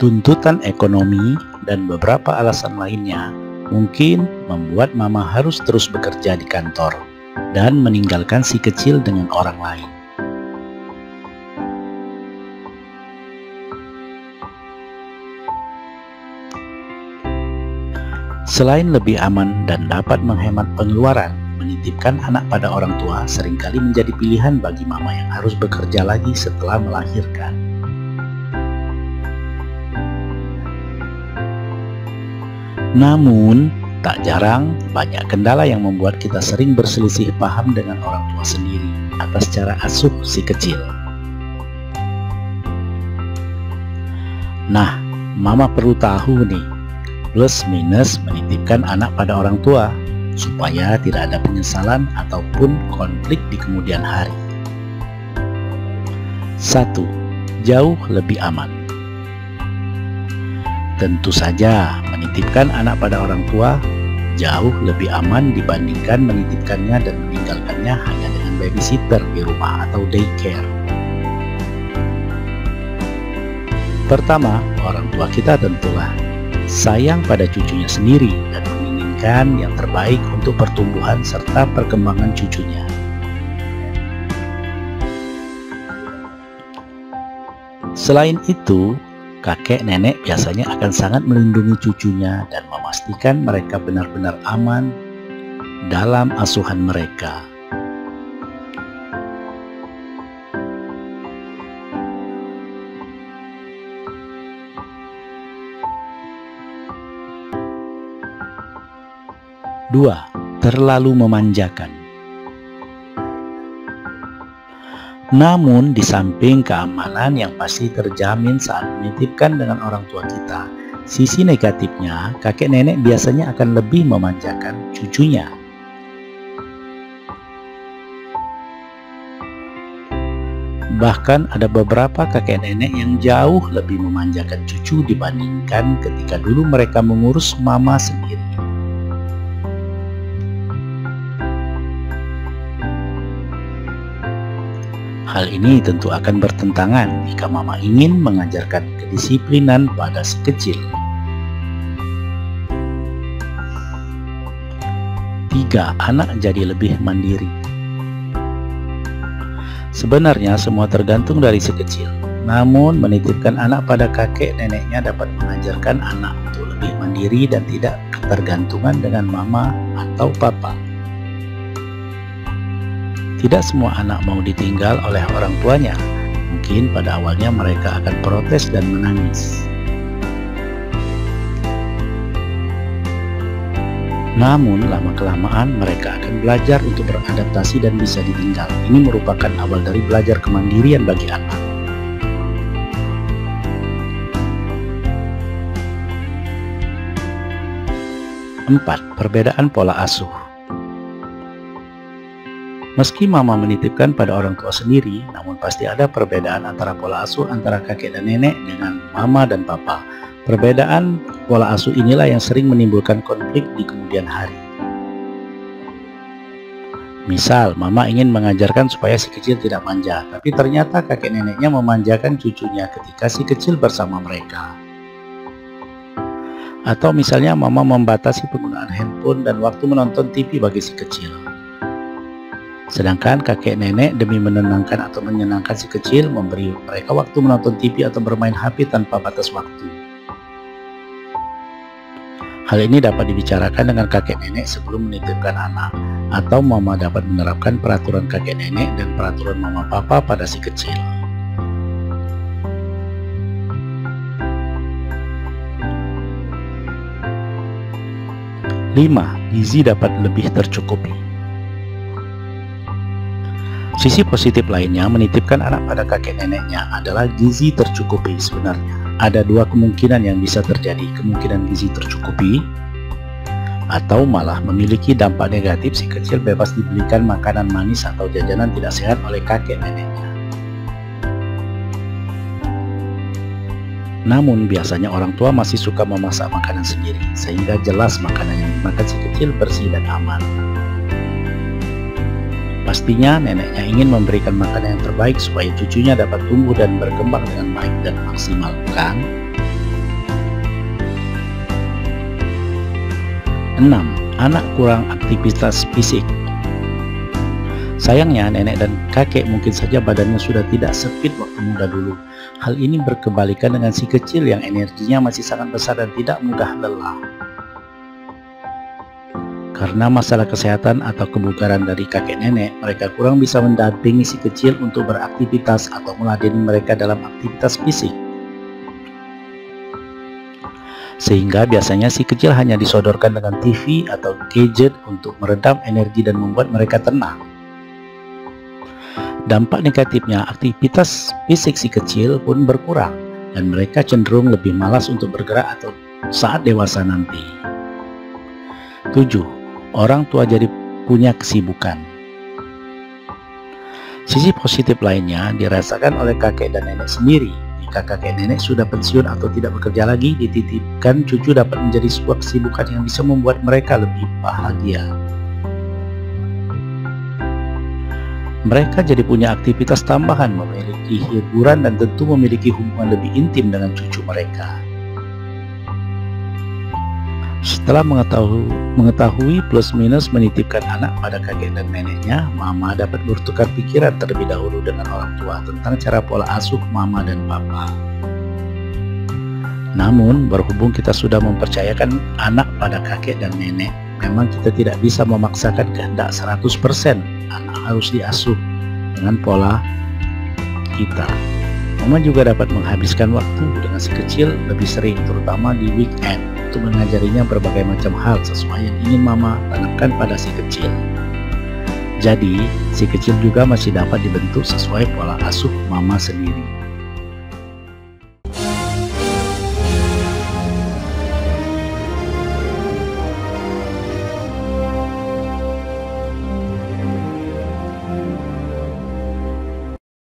Tuntutan ekonomi dan beberapa alasan lainnya mungkin membuat mama harus terus bekerja di kantor dan meninggalkan si kecil dengan orang lain. Selain lebih aman dan dapat menghemat pengeluaran, menitipkan anak pada orang tua seringkali menjadi pilihan bagi mama yang harus bekerja lagi setelah melahirkan. Namun, tak jarang banyak kendala yang membuat kita sering berselisih paham dengan orang tua sendiri atas cara asuh si kecil. Nah, mama perlu tahu nih, plus minus menitipkan anak pada orang tua supaya tidak ada penyesalan ataupun konflik di kemudian hari. 1. Jauh lebih aman. Tentu saja menitipkan anak pada orang tua jauh lebih aman dibandingkan menitipkannya dan meninggalkannya hanya dengan babysitter di rumah atau daycare. Pertama, orang tua kita tentulah sayang pada cucunya sendiri dan menginginkan yang terbaik untuk pertumbuhan serta perkembangan cucunya. Selain itu, kakek nenek biasanya akan sangat melindungi cucunya dan memastikan mereka benar-benar aman dalam asuhan mereka. Dua, terlalu memanjakan. Namun, di samping keamanan yang pasti terjamin saat menitipkan dengan orang tua kita, sisi negatifnya, kakek nenek biasanya akan lebih memanjakan cucunya. Bahkan ada beberapa kakek nenek yang jauh lebih memanjakan cucu dibandingkan ketika dulu mereka mengurus mama sendiri. Hal ini tentu akan bertentangan jika mama ingin mengajarkan kedisiplinan pada si kecil. 3. Anak jadi lebih mandiri. Sebenarnya semua tergantung dari si kecil. Namun menitipkan anak pada kakek neneknya dapat mengajarkan anak untuk lebih mandiri dan tidak ketergantungan dengan mama atau papa. Tidak semua anak mau ditinggal oleh orang tuanya. Mungkin pada awalnya mereka akan protes dan menangis. Namun lama-kelamaan mereka akan belajar untuk beradaptasi dan bisa ditinggal. Ini merupakan awal dari belajar kemandirian bagi anak. 4. Perbedaan pola asuh. Meski mama menitipkan pada orang tua sendiri, namun pasti ada perbedaan antara pola asuh antara kakek dan nenek dengan mama dan papa. Perbedaan pola asuh inilah yang sering menimbulkan konflik di kemudian hari. Misal, mama ingin mengajarkan supaya si kecil tidak manja, tapi ternyata kakek neneknya memanjakan cucunya ketika si kecil bersama mereka. Atau misalnya mama membatasi penggunaan handphone dan waktu menonton TV bagi si kecil. Sedangkan kakek nenek demi menenangkan atau menyenangkan si kecil memberi mereka waktu menonton TV atau bermain HP tanpa batas waktu. Hal ini dapat dibicarakan dengan kakek nenek sebelum menitipkan anak, atau mama dapat menerapkan peraturan kakek nenek dan peraturan mama papa pada si kecil. 5. Gizi dapat lebih tercukupi. Sisi positif lainnya menitipkan anak pada kakek neneknya adalah gizi tercukupi. Sebenarnya ada dua kemungkinan yang bisa terjadi, kemungkinan gizi tercukupi atau malah memiliki dampak negatif si kecil bebas dibelikan makanan manis atau jajanan tidak sehat oleh kakek neneknya. Namun biasanya orang tua masih suka memasak makanan sendiri, sehingga jelas makanan yang dimakan si kecil bersih dan aman. Pastinya neneknya ingin memberikan makanan yang terbaik supaya cucunya dapat tumbuh dan berkembang dengan baik dan maksimal, bukan? 6. Anak kurang aktivitas fisik. Sayangnya nenek dan kakek mungkin saja badannya sudah tidak sefit waktu muda dulu. Hal ini berkebalikan dengan si kecil yang energinya masih sangat besar dan tidak mudah lelah. Karena masalah kesehatan atau kebugaran dari kakek nenek, mereka kurang bisa mendampingi si kecil untuk beraktivitas atau meladeni mereka dalam aktivitas fisik. Sehingga biasanya si kecil hanya disodorkan dengan TV atau gadget untuk meredam energi dan membuat mereka tenang. Dampak negatifnya, aktivitas fisik si kecil pun berkurang dan mereka cenderung lebih malas untuk bergerak atau saat dewasa nanti. 7. Orang tua jadi punya kesibukan. Sisi positif lainnya dirasakan oleh kakek dan nenek sendiri. Jika kakek nenek sudah pensiun atau tidak bekerja lagi, dititipkan cucu dapat menjadi sebuah kesibukan yang bisa membuat mereka lebih bahagia. Mereka jadi punya aktivitas tambahan, memiliki hiburan dan tentu memiliki hubungan lebih intim dengan cucu mereka. Setelah mengetahui plus minus menitipkan anak pada kakek dan neneknya, mama dapat bertukar pikiran terlebih dahulu dengan orang tua tentang cara pola asuh mama dan papa. Namun, berhubung kita sudah mempercayakan anak pada kakek dan nenek, memang kita tidak bisa memaksakan kehendak 100% anak harus diasuh dengan pola kita. Mama juga dapat menghabiskan waktu dengan si kecil lebih sering, terutama di weekend, untuk mengajarinya berbagai macam hal sesuai yang ingin mama tanamkan pada si kecil. Jadi, si kecil juga masih dapat dibentuk sesuai pola asuh mama sendiri.